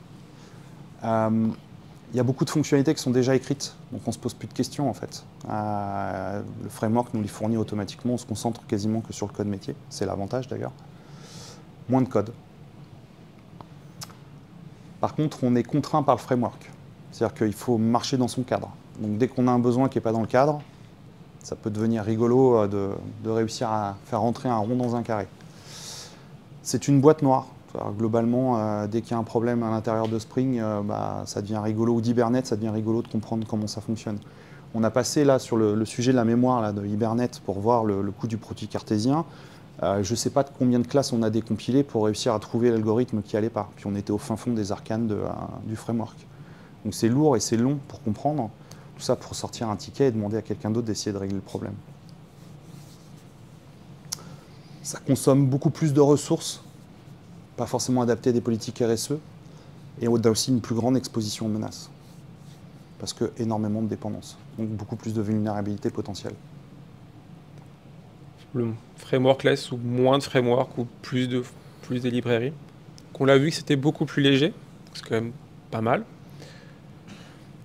Il y a beaucoup de fonctionnalités qui sont déjà écrites, donc on ne se pose plus de questions en fait. Le framework nous les fournit automatiquement, on se concentre quasiment que sur le code métier, c'est l'avantage d'ailleurs. Moins de code. Par contre, on est contraint par le framework, c'est-à-dire qu'il faut marcher dans son cadre. Donc dès qu'on a un besoin qui n'est pas dans le cadre, ça peut devenir rigolo de réussir à faire rentrer un rond dans un carré. C'est une boîte noire. Alors, globalement, dès qu'il y a un problème à l'intérieur de Spring, ça devient rigolo, ou d'Hibernate, ça devient rigolo de comprendre comment ça fonctionne. On a passé là sur le sujet de la mémoire là, de Hibernate pour voir le coût du produit cartésien. Je ne sais pas de combien de classes on a décompilé pour réussir à trouver l'algorithme qui allait pas. Puis on était au fin fond des arcanes du framework. Donc c'est lourd et c'est long pour comprendre. Tout ça pour sortir un ticket et demander à quelqu'un d'autre d'essayer de régler le problème. Ça consomme beaucoup plus de ressources, pas forcément adapté à des politiques RSE, et on a aussi une plus grande exposition aux menaces, parce que énormément de dépendance, donc beaucoup plus de vulnérabilité potentielle. Le frameworkless ou moins de framework ou plus des librairies. On l'a vu que c'était beaucoup plus léger, c'est quand même pas mal.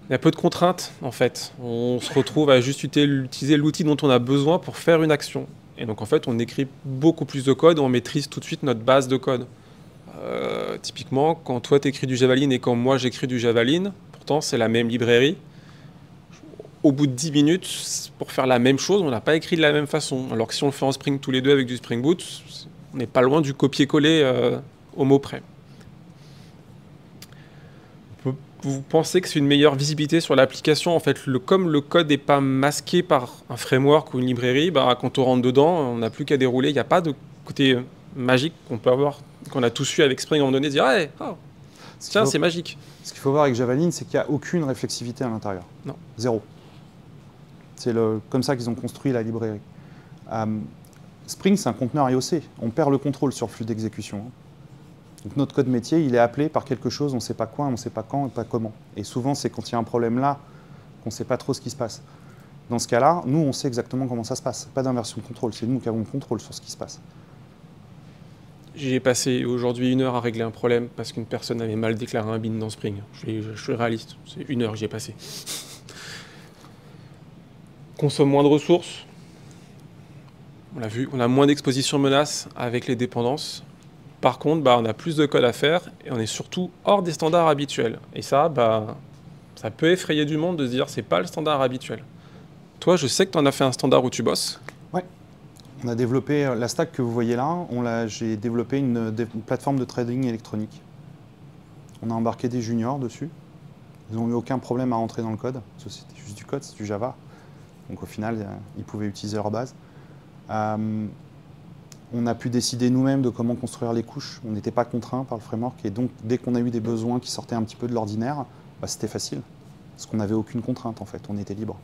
Il y a peu de contraintes en fait. On se retrouve à juste utiliser l'outil dont on a besoin pour faire une action. Et donc en fait on écrit beaucoup plus de code et on maîtrise tout de suite notre base de code. Typiquement, quand toi t'écris du Javelin et quand moi j'écris du Javelin, pourtant c'est la même librairie, au bout de 10 minutes, pour faire la même chose, on n'a pas écrit de la même façon. Alors que si on le fait en Spring tous les deux avec du Spring Boot, on n'est pas loin du copier-coller au mot près. Vous pensez que c'est une meilleure visibilité sur l'application? En fait, comme le code n'est pas masqué par un framework ou une librairie, quand on rentre dedans, on n'a plus qu'à dérouler. Il n'y a pas de côté magique qu'on peut avoir, qu'on a tous eu avec Spring à un moment donné, de dire hey, oh, tiens, c'est magique. Ce qu'il faut voir avec Javelin, c'est qu'il n'y a aucune réflexivité à l'intérieur. Non. Zéro. C'est comme ça qu'ils ont construit la librairie. Spring, c'est un conteneur IOC. On perd le contrôle sur le flux d'exécution. Donc notre code métier, il est appelé par quelque chose, on ne sait pas quoi, on ne sait pas quand et pas comment. Et souvent, c'est quand il y a un problème là qu'on ne sait pas trop ce qui se passe. Dans ce cas-là, nous, on sait exactement comment ça se passe. Pas d'inversion de contrôle, c'est nous qui avons le contrôle sur ce qui se passe. J'ai passé aujourd'hui 1 heure à régler un problème parce qu'une personne avait mal déclaré un bin dans Spring. Je suis réaliste, c'est 1 heure que j'ai passé. Consomme moins de ressources. On l'a vu, on a moins d'exposition menace avec les dépendances. Par contre, on a plus de code à faire et on est surtout hors des standards habituels. Et ça, ça peut effrayer du monde de se dire c'est pas le standard habituel. Toi, je sais que tu en as fait un standard où tu bosses. Ouais. On a développé la stack que vous voyez là. J'ai développé une plateforme de trading électronique. On a embarqué des juniors dessus. Ils n'ont eu aucun problème à rentrer dans le code. C'était juste du code, c'est du Java. Donc au final, ils pouvaient utiliser leur base. On a pu décider nous-mêmes de comment construire les couches. On n'était pas contraints par le framework. Et donc, dès qu'on a eu des besoins qui sortaient un petit peu de l'ordinaire, c'était facile. Parce qu'on n'avait aucune contrainte, en fait. On était libre.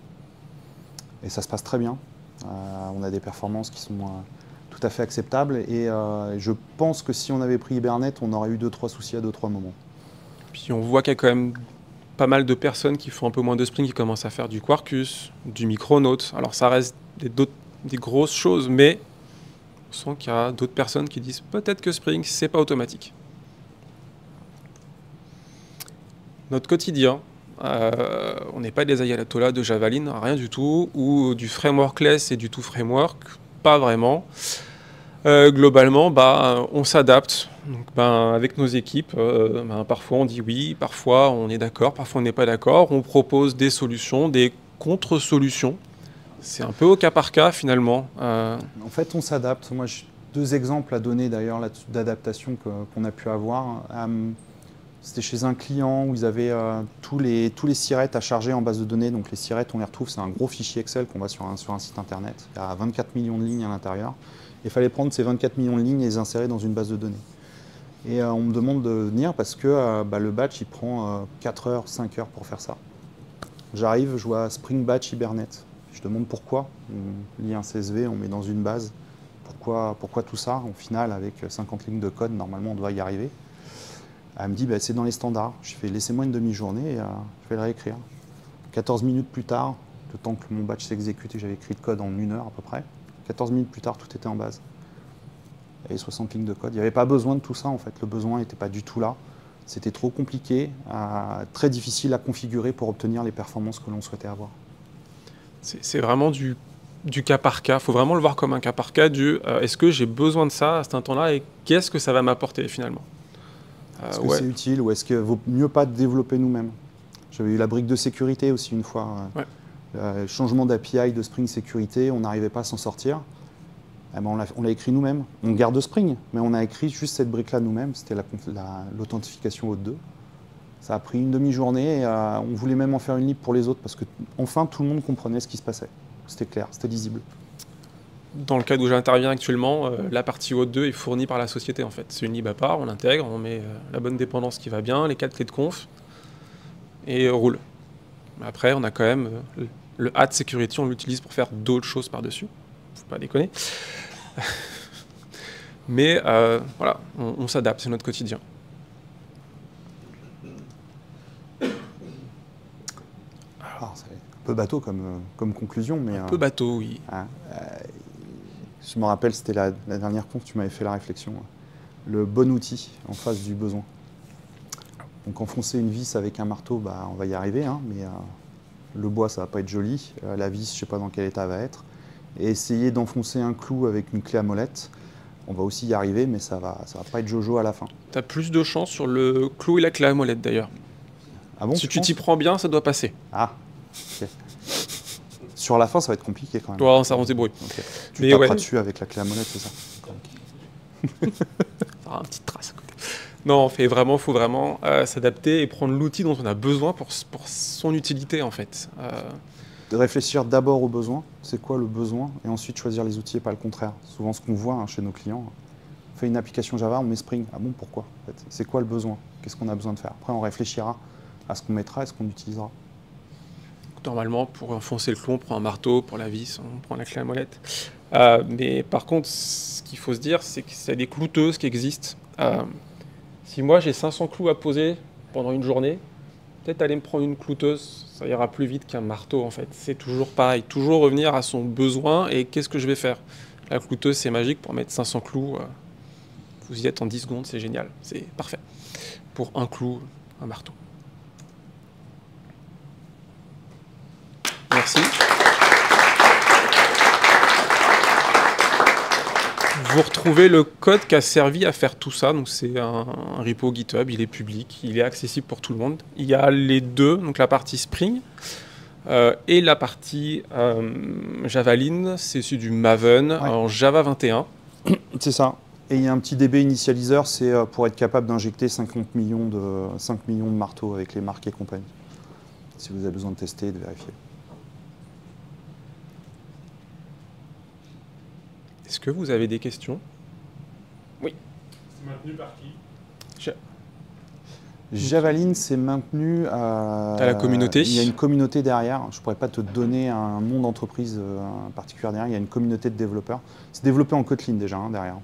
Et ça se passe très bien. On a des performances qui sont tout à fait acceptables. Et je pense que si on avait pris Hibernate, on aurait eu 2-3 soucis à 2-3 moments. Puis on voit qu'il y a quand même pas mal de personnes qui font un peu moins de Spring, qui commencent à faire du Quarkus, du Micronaut. Alors ça reste des grosses choses, mais on sent qu'il y a d'autres personnes qui disent peut-être que Spring, c'est pas automatique. Notre quotidien, on n'est pas des ayatollahs de Javelin, rien du tout, ou du frameworkless et du tout framework, pas vraiment. Globalement, on s'adapte. Donc, avec nos équipes, parfois on dit oui, parfois on est d'accord, parfois on n'est pas d'accord. On propose des solutions, des contre-solutions. C'est un peu au cas par cas finalement. En fait, on s'adapte. Moi, j'ai 2 exemples à donner d'ailleurs d'adaptation qu'on a pu avoir. C'était chez un client où ils avaient tous les sirettes à charger en base de données. Donc les sirettes, on les retrouve, c'est un gros fichier Excel qu'on voit sur un site internet. Il y a 24 millions de lignes à l'intérieur. Il fallait prendre ces 24 millions de lignes et les insérer dans une base de données. Et on me demande de venir parce que le batch, il prend 4 heures, 5 heures pour faire ça. J'arrive, je vois Spring Batch Hibernate. Je demande pourquoi. On lit un CSV, on met dans une base. Pourquoi tout ça? Au final, avec 50 lignes de code, normalement, on doit y arriver. Elle me dit, c'est dans les standards. Je fais, laissez-moi une demi-journée et je vais le réécrire. 14 minutes plus tard, le temps que mon batch s'exécute et j'avais écrit le code en 1 heure à peu près, 14 minutes plus tard, tout était en base. Il y avait 60 lignes de code. Il n'y avait pas besoin de tout ça, en fait. Le besoin n'était pas du tout là. C'était trop compliqué, très difficile à configurer pour obtenir les performances que l'on souhaitait avoir. C'est vraiment du cas par cas. Il faut vraiment le voir comme un cas par cas du est-ce que j'ai besoin de ça à cet instant-là et qu'est-ce que ça va m'apporter finalement? Est-ce que c'est utile ou est-ce qu'il vaut mieux pas développer nous-mêmes? J'avais eu la brique de sécurité aussi une fois. Changement d'API de Spring Sécurité, on n'arrivait pas à s'en sortir. On l'a écrit nous-mêmes. On garde Spring, mais on a écrit juste cette brique-là nous-mêmes. C'était l'authentification Auth2. Ça a pris une demi-journée. On voulait même en faire une libre pour les autres parce que enfin tout le monde comprenait ce qui se passait. C'était clair, c'était lisible. Dans le cadre où j'interviens actuellement, la partie Auth2 est fournie par la société en fait. C'est une lib à part, on l'intègre, on met la bonne dépendance qui va bien, les 4 clés de conf et roule. Après, on a quand même le Hat Security, on l'utilise pour faire d'autres choses par-dessus. Faut pas déconner. Mais voilà, on s'adapte, c'est notre quotidien. C'est un peu bateau comme conclusion, mais... Un peu bateau, oui. Je me rappelle, c'était la dernière conf, tu m'avais fait la réflexion. Le bon outil en face du besoin. Donc enfoncer une vis avec un marteau, on va y arriver, hein, mais le bois, ça va pas être joli. La vis, je sais pas dans quel état elle va être. Et essayer d'enfoncer un clou avec une clé à molette, on va aussi y arriver, mais ça va pas être Jojo à la fin. Tu as plus de chance sur le clou et la clé à molette d'ailleurs. Ah bon, si tu t'y prends bien, ça doit passer. Ah, ok. Sur la fin, ça va être compliqué quand même. Ouais, ça va se débrouiller. Okay. Tu taperas dessus avec la clé à molette, c'est ça? Ça aura une petite trace. Non, faut vraiment s'adapter et prendre l'outil dont on a besoin pour son utilité en fait. De réfléchir d'abord aux besoins, c'est quoi le besoin, et ensuite choisir les outils et pas le contraire. Souvent ce qu'on voit chez nos clients, on fait une application Java, on met Spring. Ah bon, pourquoi en fait? C'est quoi le besoin? Qu'est-ce qu'on a besoin de faire? Après on réfléchira à ce qu'on mettra et ce qu'on utilisera. Normalement, pour enfoncer le clou, on prend un marteau, pour la vis, on prend la clé à molette. Mais par contre, ce qu'il faut se dire, c'est qu'il y a des clouteuses qui existent. Si moi j'ai 500 clous à poser pendant une journée, peut-être aller me prendre une clouteuse, ça ira plus vite qu'un marteau en fait. C'est toujours pareil, toujours revenir à son besoin et qu'est-ce que je vais faire. La clouteuse c'est magique pour mettre 500 clous, vous y êtes en 10 secondes, c'est génial, c'est parfait. Pour un clou, un marteau. Merci. vous retrouvez le code qui a servi à faire tout ça. Donc c'est un repo GitHub, il est public, il est accessible pour tout le monde. Il y a les deux, donc la partie Spring et la partie Javaline, c'est issu du Maven en Java 21. C'est ça. Et il y a un petit DB initialiseur, c'est pour être capable d'injecter 5 millions de marteaux avec les marques et compagnie. Si vous avez besoin de tester et de vérifier. Est-ce que vous avez des questions? Oui. C'est maintenu par qui? Javaline, c'est maintenu à la communauté. Il y a une communauté derrière. Je ne pourrais pas te donner un nom d'entreprise particulier derrière. Il y a une communauté de développeurs. C'est développé en Kotlin déjà derrière.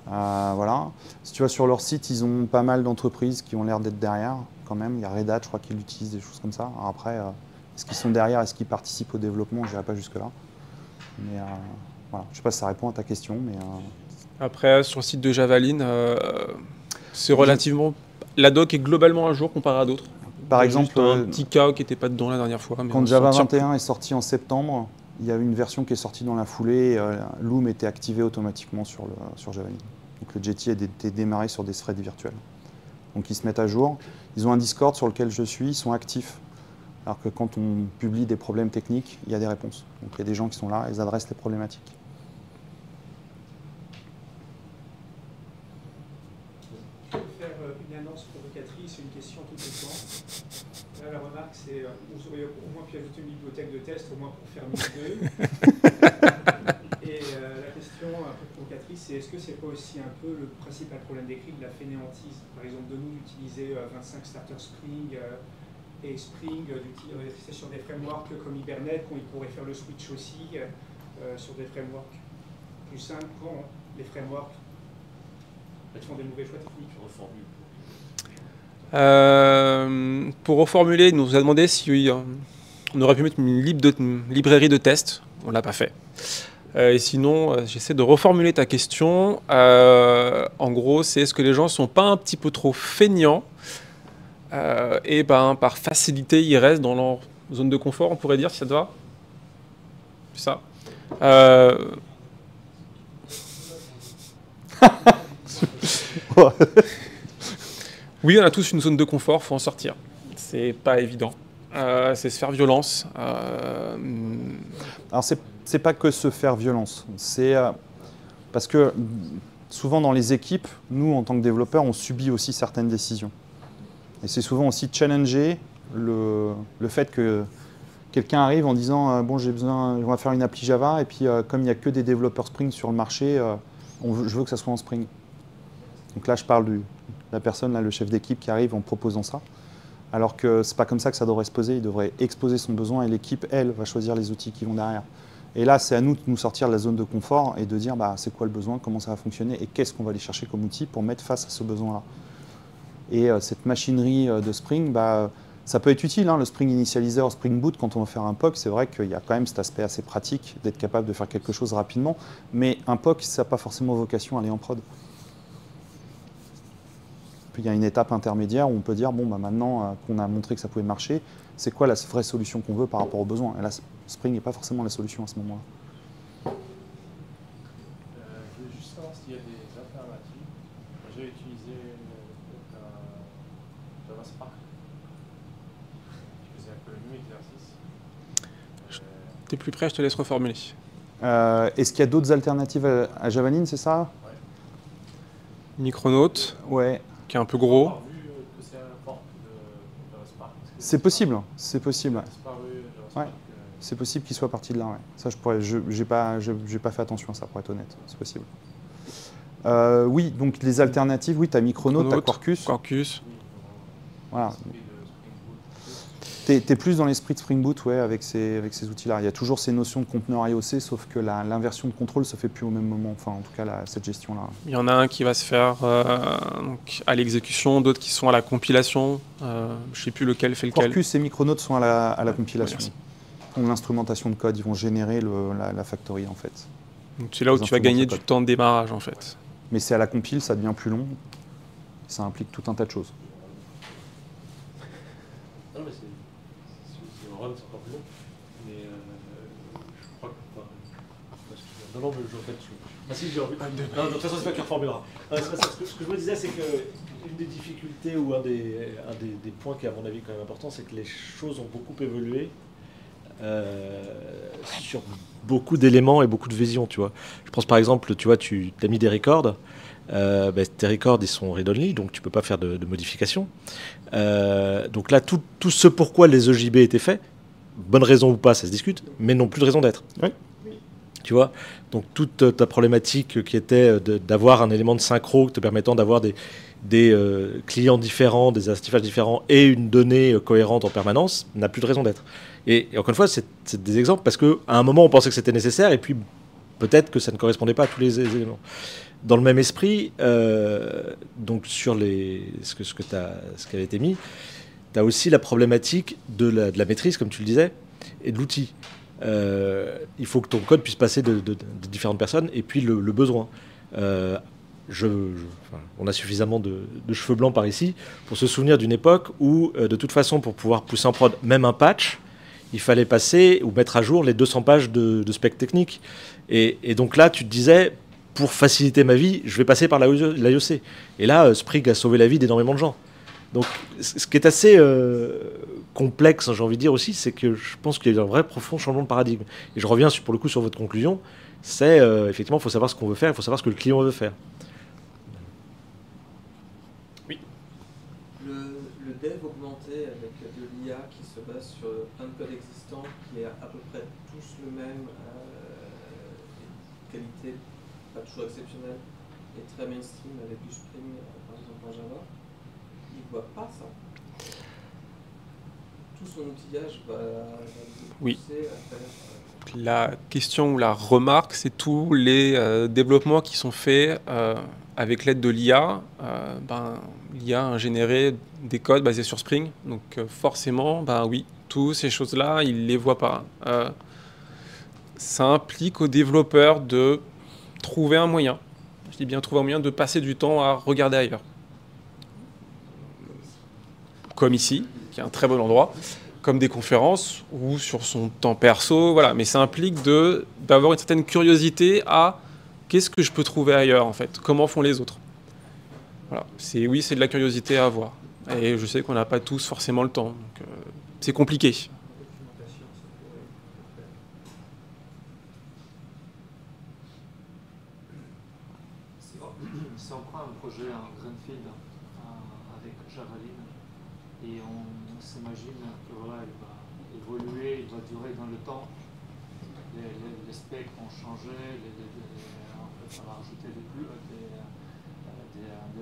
Voilà. Si tu vas sur leur site, ils ont pas mal d'entreprises qui ont l'air d'être derrière quand même. Il y a Red Hat, je crois qu'ils l'utilisent, des choses comme ça. Alors après, est-ce qu'ils sont derrière, est-ce qu'ils participent au développement? Je n'irai pas jusque-là. Mais voilà. Je ne sais pas si ça répond à ta question. Mais, Après, sur le site de Javaline, c'est relativement... La doc est globalement à jour comparé à d'autres. Par exemple, un petit cas qui n'était pas dedans la dernière fois. Mais quand Java 21 est sorti en septembre, il y a eu une version qui est sortie dans la foulée. Loom était activé automatiquement sur Javaline. Donc le Jetty a été démarré sur des threads virtuels. Donc ils se mettent à jour. Ils ont un Discord sur lequel je suis, ils sont actifs. Alors que quand on publie des problèmes techniques, il y a des réponses. Donc il y a des gens qui sont là, ils adressent les problématiques. Une annonce provocatrice, une question tout le temps. Là, la remarque, c'est vous auriez au moins pu ajouter une bibliothèque de test, au moins pour faire 1002. Et la question un peu provocatrice, c'est est-ce que c'est pas aussi un peu le principal problème d'écrit de la fainéantise? Par exemple, de nous d'utiliser 25 starter Spring et Spring, d'utiliser sur des frameworks comme Hibernate, quand ils pourraient faire le switch aussi sur des frameworks plus simples quand les frameworks font des mauvais choix techniques. Pour reformuler, il nous a demandé si on aurait pu mettre une librairie de tests. On ne l'a pas fait. Et sinon, j'essaie de reformuler ta question. En gros, c'est est-ce que les gens ne sont pas un petit peu trop feignants et par facilité, ils restent dans leur zone de confort, on pourrait dire, si ça te va? C'est ça. Oui, on a tous une zone de confort, il faut en sortir. C'est pas évident. C'est se faire violence. Alors, c'est pas que se faire violence. C'est parce que souvent dans les équipes, nous, en tant que développeurs, on subit aussi certaines décisions. Et c'est souvent aussi challenger le fait que quelqu'un arrive en disant bon, j'ai besoin, on va faire une appli Java, et puis comme il n'y a que des développeurs Spring sur le marché, je veux que ça soit en Spring. Donc là, je parle de la personne, là, le chef d'équipe qui arrive en proposant ça. Alors que c'est pas comme ça que ça devrait se poser. Il devrait exposer son besoin et l'équipe, elle, va choisir les outils qui vont derrière. Et là, c'est à nous de nous sortir de la zone de confort et de dire c'est quoi le besoin, comment ça va fonctionner et qu'est-ce qu'on va aller chercher comme outil pour mettre face à ce besoin-là. Et cette machinerie de Spring, ça peut être utile, le Spring Initializer, Spring Boot, quand on va faire un POC, c'est vrai qu'il y a quand même cet aspect assez pratique d'être capable de faire quelque chose rapidement. Mais un POC, ça n'a pas forcément vocation à aller en prod. Puis il y a une étape intermédiaire où on peut dire, bon, maintenant qu'on a montré que ça pouvait marcher, c'est quoi la vraie solution qu'on veut par rapport aux besoins? Et là, Spring n'est pas forcément la solution à ce moment-là. Je voulais juste savoir s'il y a des alternatives. J'ai utilisé Java Spark. Je faisais un peu le même exercice. T'es plus près, je te laisse reformuler. Est-ce qu'il y a d'autres alternatives à Javaline, c'est ça? Ouais. Micronaut, Ouais. qui est un peu gros. Vu que c'est un fork de Java Spark. C'est possible, c'est possible. Ouais. C'est possible qu'il soit parti de là, ouais. Ça, j'ai pas fait attention à ça, pour être honnête. C'est possible. Oui, donc les alternatives, oui, tu as Micronaut, tu as Quarkus. Voilà. Tu es plus dans l'esprit de Spring Boot, ouais, avec ces outils-là. Il y a toujours ces notions de conteneur IOC, sauf que l'inversion de contrôle se fait plus au même moment. Enfin, en tout cas, cette gestion-là. Il y en a un qui va se faire donc à l'exécution, d'autres qui sont à la compilation. Je ne sais plus lequel fait lequel. Quarkus et Micronaut sont à la compilation. Oui, l'instrumentation de code, ils vont générer la factory, en fait. C'est là où tu vas gagner du temps de démarrage, en fait. Mais c'est à la compile, ça devient plus long. Ça implique tout un tas de choses. Non, mais c'est run, c'est encore plus long. Mais je crois que Non, non, mais en fait, ah si, j'ai envie. Non, de toute façon, c'est pas qui reformulera. C'est pas ça. Ce que je me disais, c'est qu'une des difficultés ou un des points qui est, à mon avis, quand même important, c'est que les choses ont beaucoup évolué sur beaucoup d'éléments et beaucoup de visions, tu vois. Je pense, par exemple, tu vois, tu as mis des records. Tes records, ils sont read-only, donc tu peux pas faire de modifications. Donc là, tout ce pourquoi les EJB étaient faits, bonne raison ou pas, ça se discute, mais n'ont plus de raison d'être. Oui. Tu vois, donc toute ta problématique qui était d'avoir un élément de synchro te permettant d'avoir des clients différents, des activages différents et une donnée cohérente en permanence n'a plus de raison d'être. Et encore une fois, c'est des exemples parce qu'à un moment, on pensait que c'était nécessaire et puis peut-être que ça ne correspondait pas à tous les éléments. Dans le même esprit, donc sur ce qui avait été mis, tu as aussi la problématique de la maîtrise, comme tu le disais, et de l'outil. Il faut que ton code puisse passer de différentes personnes et puis le besoin. On a suffisamment de cheveux blancs par ici pour se souvenir d'une époque où, de toute façon, pour pouvoir pousser en prod même un patch, il fallait passer ou mettre à jour les 200 pages de spec technique. Et donc là, tu te disais, pour faciliter ma vie, je vais passer par l'IOC. Et là, Spring a sauvé la vie d'énormément de gens. Donc, ce qui est assez complexe, j'ai envie de dire aussi, c'est que je pense qu'il y a un vrai profond changement de paradigme. Et je reviens pour le coup sur votre conclusion, c'est effectivement, il faut savoir ce qu'on veut faire, il faut savoir ce que le client veut faire. Oui. Le dev augmenté avec de l'IA qui se base sur plein de codes existants, qui est à peu près tous le même, qualité pas toujours exceptionnelle, et très mainstream avec du Spring, par exemple en Java. Il ne voit pas ça. Tout son outillage va Oui. pousser à faire... La question ou la remarque, c'est tous les développements qui sont faits avec l'aide de l'IA. L'IA a généré des codes basés sur Spring. Donc forcément, oui, toutes ces choses-là, il ne les voit pas. Ça implique aux développeurs de trouver un moyen. Je dis bien trouver un moyen de passer du temps à regarder ailleurs. Comme ici, qui est un très bon endroit, comme des conférences ou sur son temps perso, voilà. Mais ça implique d'avoir une certaine curiosité à qu'est-ce que je peux trouver ailleurs en fait, comment font les autres. Voilà. C'est de la curiosité à avoir. Et je sais qu'on n'a pas tous forcément le temps, donc c'est compliqué. Si on prend un projet en Greenfield avec Javelin et on s'imagine que voilà, il va évoluer, il va durer dans le temps, les specs vont changer, en fait, ça va rajouter des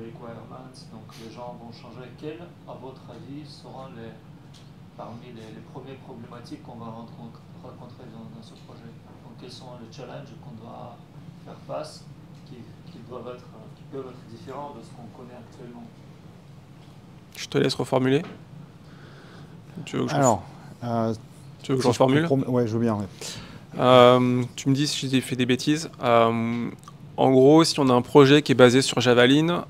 requirements, donc les gens vont changer. Quelles, à votre avis, seront parmi les premières problématiques qu'on va rencontrer dans ce projet? Donc, quels sont les challenges qu'on doit faire face qui peuvent être différents de ce qu'on connaît actuellement? Je te laisse reformuler. Tu veux que je reformule? Ouais, je veux bien. Ouais. Tu me dis si j'ai fait des bêtises. En gros, si on a un projet qui est basé sur Javelin,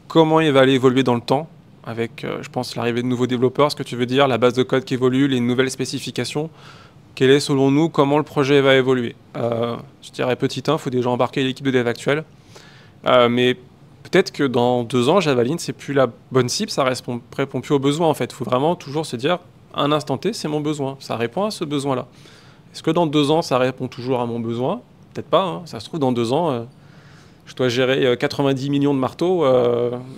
comment il va aller évoluer dans le temps avec, je pense, l'arrivée de nouveaux développeurs, ce que tu veux dire, la base de code qui évolue, les nouvelles spécifications. Quel est, selon nous, comment le projet va évoluer? Je dirais petit 1, il faut déjà embarquer l'équipe de dev actuelle. Mais peut-être que dans 2 ans, Javelin, c'est plus la bonne cible, ça répond plus aux besoins en fait. Il faut vraiment toujours se dire, à un instant T, c'est mon besoin. Ça répond à ce besoin-là. Est-ce que dans 2 ans, ça répond toujours à mon besoin? Peut-être pas. Hein. Ça se trouve, dans 2 ans, je dois gérer 90 millions de marteaux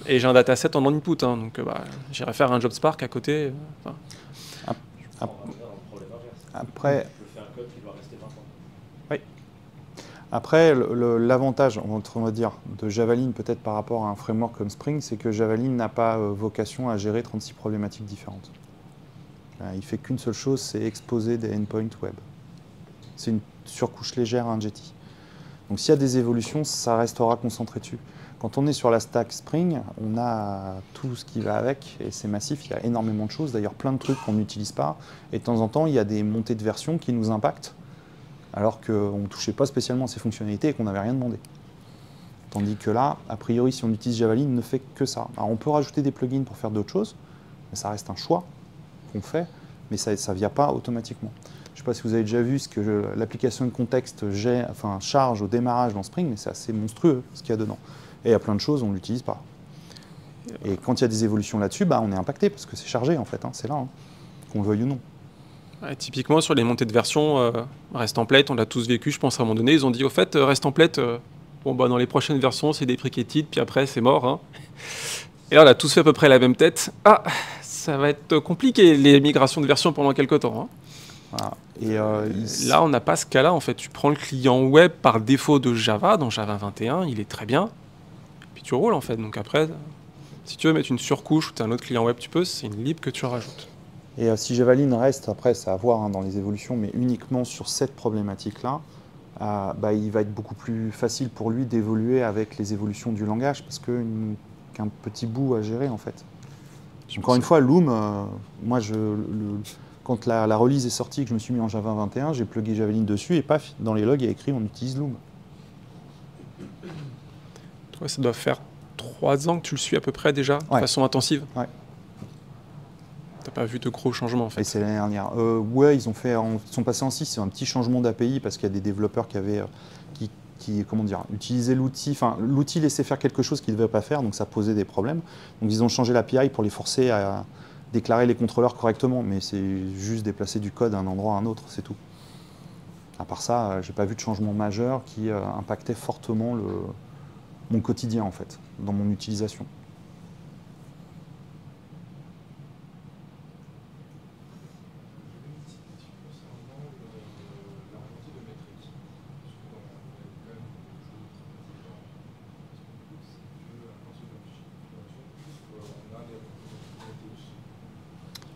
et j'ai un dataset en input. Hein. Donc, j'irai faire un job Spark à côté. Après, Je fais un code qui doit rester 20 ans. oui. Après, l'avantage, on va dire, de Javelin peut-être par rapport à un framework comme Spring, c'est que Javelin n'a pas vocation à gérer 36 problématiques différentes. Il fait qu'une seule chose, c'est exposer des endpoints web. C'est une surcouche légère à un Jetty. Donc s'il y a des évolutions, ça restera concentré dessus. Quand on est sur la stack Spring, on a tout ce qui va avec, et c'est massif, il y a énormément de choses, d'ailleurs plein de trucs qu'on n'utilise pas, et de temps en temps, il y a des montées de versions qui nous impactent, alors qu'on ne touchait pas spécialement à ces fonctionnalités et qu'on n'avait rien demandé. Tandis que là, a priori, si on utilise Javelin, il ne fait que ça. Alors on peut rajouter des plugins pour faire d'autres choses, mais ça reste un choix qu'on fait, mais ça ne vient pas automatiquement. Je ne sais pas si vous avez déjà vu ce que l'application de contexte charge au démarrage dans Spring, mais c'est assez monstrueux ce qu'il y a dedans. Et il y a plein de choses, on ne l'utilise pas. Et quand il y a des évolutions là-dessus, bah, on est impacté parce que c'est chargé en fait, hein, c'est là, hein, qu'on le veuille ou non. Ouais, typiquement sur les montées de version, REST-template, on l'a tous vécu, je pense à un moment donné, ils ont dit au fait, REST-template, bon, bah, dans les prochaines versions c'est deprecated, puis après c'est mort. Hein. Et là on a tous fait à peu près la même tête. Ah, ça va être compliqué les migrations de version pendant quelques temps. Hein. Voilà. Et là on n'a pas ce cas-là en fait, tu prends le client web par défaut de Java, dans Java 21, il est très bien, puis tu roules en fait, donc après, si tu veux mettre une surcouche ou tu as un autre client web tu peux, c'est une lib que tu rajoutes. Et si Javaline reste, après, c'est à voir hein, dans les évolutions, mais uniquement sur cette problématique-là, bah, il va être beaucoup plus facile pour lui d'évoluer avec les évolutions du langage, parce qu'un petit bout à gérer, en fait. Encore une fois, Loom, moi, quand la release est sortie et que je me suis mis en Java 21, j'ai plugué Javaline dessus, et paf, dans les logs, il y a écrit « on utilise Loom ». Toi, ça doit faire 3 ans que tu le suis à peu près déjà, de façon intensive. Ouais. T'as pas vu de gros changements en fait. Et c'est l'année dernière. Ouais, ils sont passés en 6, c'est un petit changement d'API parce qu'il y a des développeurs qui avaient comment dire, utilisé l'outil, enfin l'outil laissait faire quelque chose qu'ils ne devaient pas faire, donc ça posait des problèmes. Donc ils ont changé l'API pour les forcer à déclarer les contrôleurs correctement, mais c'est juste déplacer du code d'un endroit à un autre, c'est tout. À part ça, j'ai pas vu de changement majeur qui impactait fortement mon quotidien en fait, dans mon utilisation.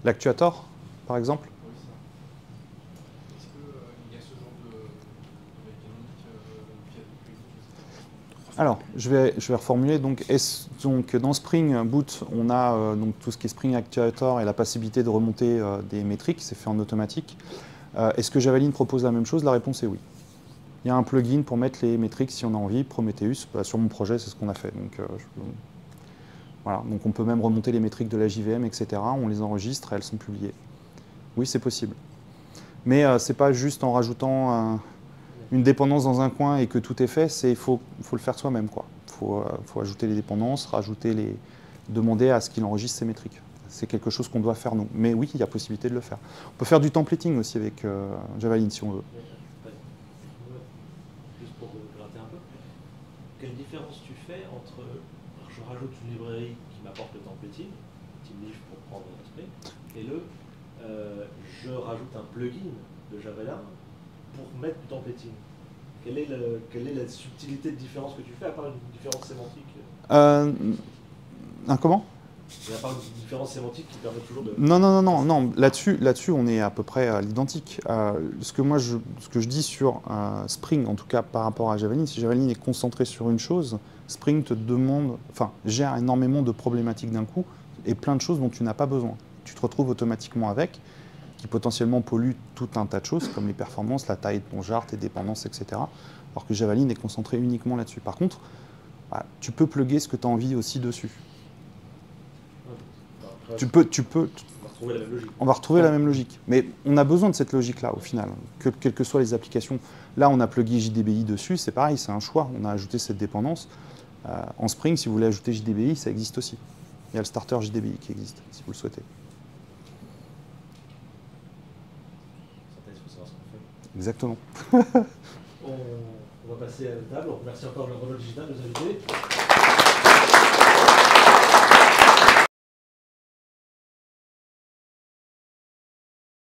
L'actuator, par exemple? Est-ce qu'il y a ce genre de mécanique via des plugins? Alors, je vais reformuler. Donc, dans Spring Boot, on a donc, tout ce qui est Spring Actuator et la possibilité de remonter des métriques. C'est fait en automatique. Est-ce que Javaline propose la même chose? La réponse est oui. Il y a un plugin pour mettre les métriques si on a envie. Prometheus, sur mon projet, c'est ce qu'on a fait. Donc, voilà. Donc, on peut même remonter les métriques de la JVM, etc. On les enregistre et elles sont publiées. Oui, c'est possible. Mais ce n'est pas juste en rajoutant une dépendance dans un coin et que tout est fait, il faut le faire soi-même. Il faut ajouter les dépendances, demander à ce qu'il enregistre ses métriques. C'est quelque chose qu'on doit faire nous. Mais oui, il y a possibilité de le faire. On peut faire du templating aussi avec Javaline si on veut. Juste pour gratter un peu, quelle différence tu fais entre je rajoute une librairie qui m'apporte le templating, TeamLeaf pour prendre Spring, et je rajoute un plugin de Javaline pour mettre du templating. Quelle est la subtilité de différence que tu fais, à part une différence sémantique Comment? Et à part une différence sémantique qui permet toujours de... Non. Là-dessus, on est à peu près à l'identique. Ce que je dis sur Spring, en tout cas par rapport à Javaline, si Javaline est concentré sur une chose, Spring gère énormément de problématiques d'un coup et plein de choses dont tu n'as pas besoin. Tu te retrouves automatiquement avec, qui potentiellement polluent tout un tas de choses, comme les performances, la taille de ton jar, tes dépendances, etc. Alors que Javaline est concentré uniquement là-dessus. Par contre, tu peux plugger ce que tu as envie aussi dessus. On va retrouver la même logique. Mais on a besoin de cette logique-là, au final, quelles que soient les applications. Là, on a plugué JDBI dessus, c'est pareil, c'est un choix. On a ajouté cette dépendance. En Spring, si vous voulez ajouter JDBI, ça existe aussi. Il y a le starter JDBI qui existe, si vous le souhaitez. Exactement. On va passer à la table. On remercie encore le Renault Digital de nous inviter.